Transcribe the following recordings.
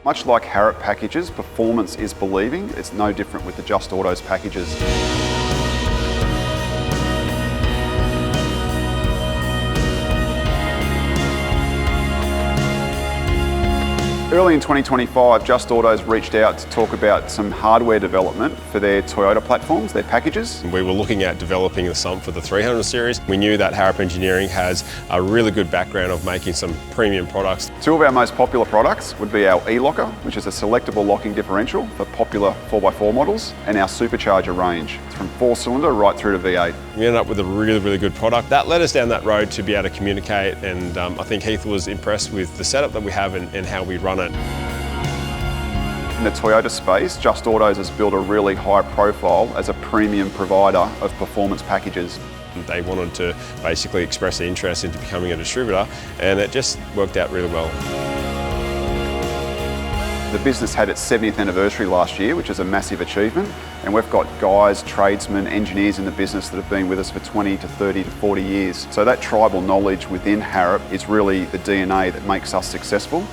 Much like Harrop packages, performance is believing. It's no different with the Just Autos packages. Early in 2025, Just Autos reached out to talk about some hardware development for their Toyota platforms, their packages. We were looking at developing the sump for the 300 series. We knew that Harrop Engineering has a really good background of making some premium products. Two of our most popular products would be our E-Locker, which is a selectable locking differential for popular 4x4 models, and our supercharger range. It's from 4-cylinder right through to V8. We ended up with a really good product. That led us down that road to be able to communicate, and I think Heath was impressed with the setup that we have and how we run it. In the Toyota space, Just Autos has built a really high profile as a premium provider of performance packages. They wanted to basically express their interest into becoming a distributor, and it just worked out really well. The business had its 70th anniversary last year, which is a massive achievement, and we've got guys, tradesmen, engineers in the business that have been with us for 20 to 30 to 40 years. So that tribal knowledge within Harrop is really the DNA that makes us successful.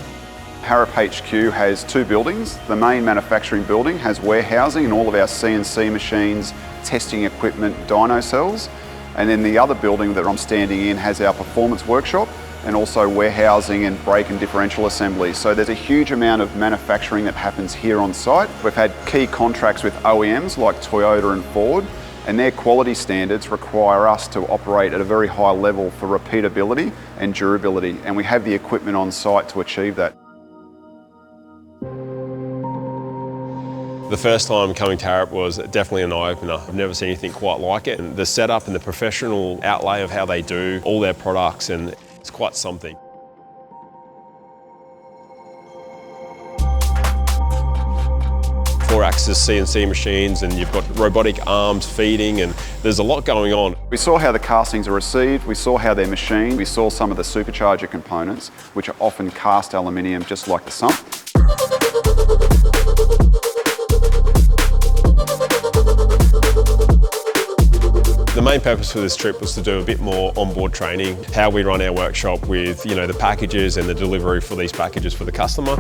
Harrop HQ has two buildings. The main manufacturing building has warehousing and all of our CNC machines, testing equipment, dyno cells. And then the other building that I'm standing in has our performance workshop and also warehousing and brake and differential assembly. So there's a huge amount of manufacturing that happens here on site. We've had key contracts with OEMs like Toyota and Ford, and their quality standards require us to operate at a very high level for repeatability and durability. And we have the equipment on site to achieve that. The first time coming to Harrop was definitely an eye-opener. I've never seen anything quite like it. And the setup and the professional outlay of how they do all their products, and it's quite something. Four-axis CNC machines, and you've got robotic arms feeding, and there's a lot going on. We saw how the castings are received, we saw how they're machined, we saw some of the supercharger components, which are often cast aluminium, just like the sump. The main purpose for this trip was to do a bit more onboard training, how we run our workshop with, the packages and the delivery for these packages for the customer.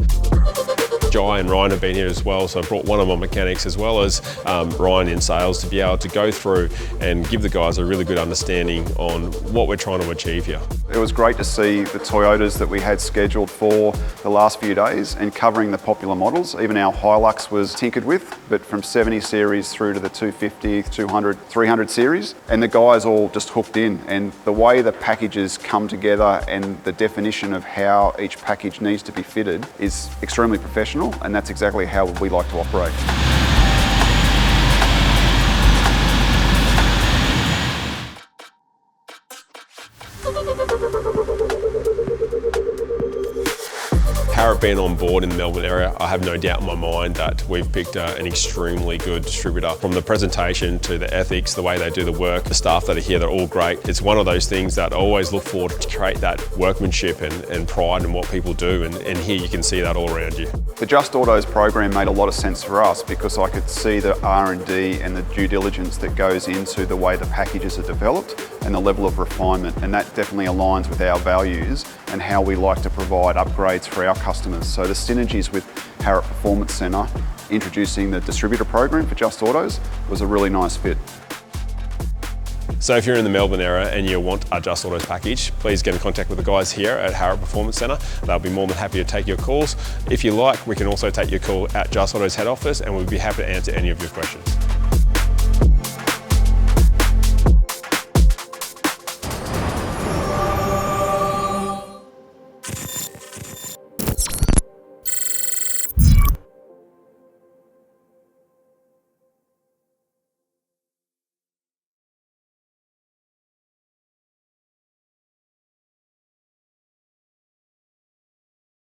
Jai and Ryan have been here as well, so I brought one of my mechanics as well as Ryan in sales to be able to go through and give the guys a really good understanding on what we're trying to achieve here. It was great to see the Toyotas that we had scheduled for the last few days and covering the popular models. Even our Hilux was tinkered with, but from 70 series through to the 250, 200, 300 series. And the guys all just hooked in, and the way the packages come together and the definition of how each package needs to be fitted is extremely professional. And that's exactly how we like to operate. Harrop being on board in the Melbourne area, I have no doubt in my mind that we've picked an extremely good distributor. From the presentation to the ethics, the way they do the work, the staff that are here, they're all great. It's one of those things that I always look forward to create that workmanship and pride in what people do, and here you can see that all around you. The Just Autos program made a lot of sense for us because I could see the R&D and the due diligence that goes into the way the packages are developed and the level of refinement, and that definitely aligns with our values and how we like to provide upgrades for our customers. So the synergies with Harrop Performance Centre, introducing the distributor program for Just Autos, was a really nice fit. So if you're in the Melbourne area and you want a Just Autos package, please get in contact with the guys here at Harrop Performance Centre. They'll be more than happy to take your calls. If you like, we can also take your call at Just Autos head office, and we'll be happy to answer any of your questions.